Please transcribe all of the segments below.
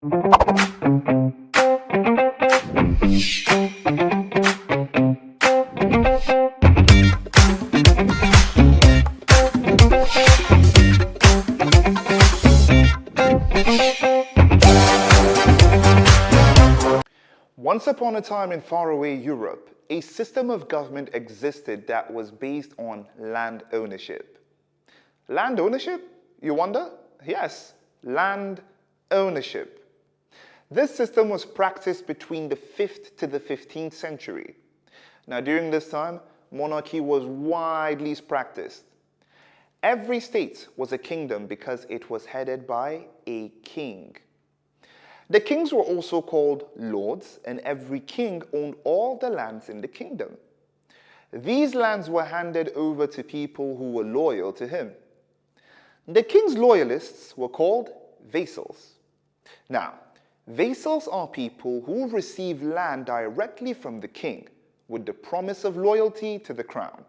Once upon a time in faraway Europe, a system of government existed that was based on land ownership. Land ownership, you wonder? Yes, land ownership. This system was practiced between the 5th to the 15th century. Now, during this time, monarchy was widely practiced. Every state was a kingdom because it was headed by a king. The kings were also called lords, and every king owned all the lands in the kingdom. These lands were handed over to people who were loyal to him. The king's loyalists were called vassals. Now, vassals are people who receive land directly from the king with the promise of loyalty to the crown.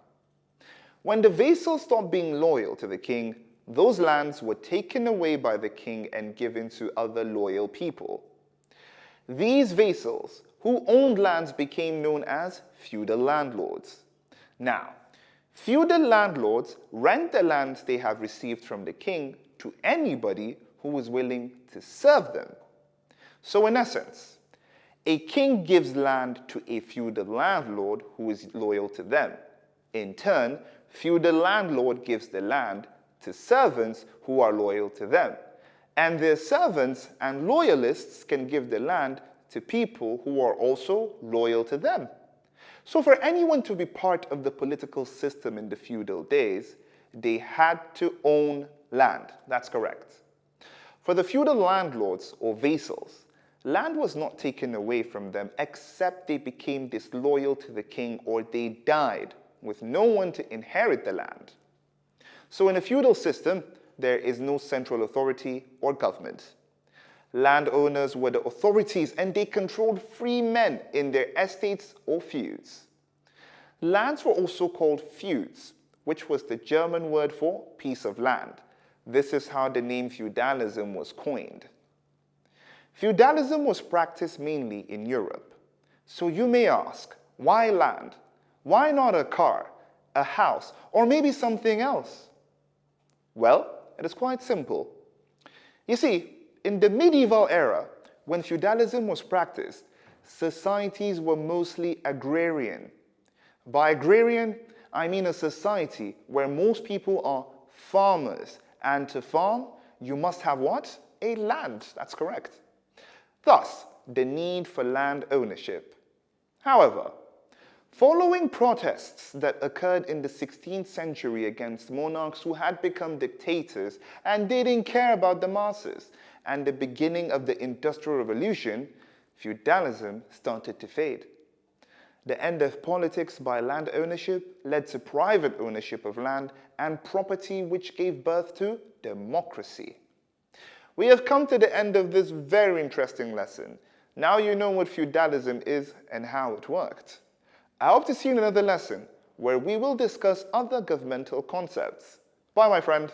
When the vassals stopped being loyal to the king, those lands were taken away by the king and given to other loyal people. These vassals who owned lands became known as feudal landlords. Now, feudal landlords rent the lands they have received from the king to anybody who is willing to serve them. So in essence, a king gives land to a feudal landlord who is loyal to them. In turn, feudal landlord gives the land to servants who are loyal to them. And their servants and loyalists can give the land to people who are also loyal to them. So for anyone to be part of the political system in the feudal days, they had to own land. That's correct. For the feudal landlords or vassals, land was not taken away from them except they became disloyal to the king or they died with no one to inherit the land. So in a feudal system, there is no central authority or government. Landowners were the authorities and they controlled free men in their estates or feuds. Lands were also called feuds, which was the German word for piece of land. This is how the name feudalism was coined. Feudalism was practiced mainly in Europe. So you may ask, why land? Why not a car, a house, or maybe something else? Well, it is quite simple. You see, in the medieval era, when feudalism was practiced, societies were mostly agrarian. By agrarian, I mean a society where most people are farmers. And to farm, you must have what? A land. That's correct. Thus, the need for land ownership. However, following protests that occurred in the 16th century against monarchs who had become dictators and didn't care about the masses, and the beginning of the Industrial Revolution, feudalism started to fade. The end of politics by land ownership led to private ownership of land and property, which gave birth to democracy. We have come to the end of this very interesting lesson. Now you know what feudalism is and how it worked. I hope to see you in another lesson where we will discuss other governmental concepts. Bye, my friend.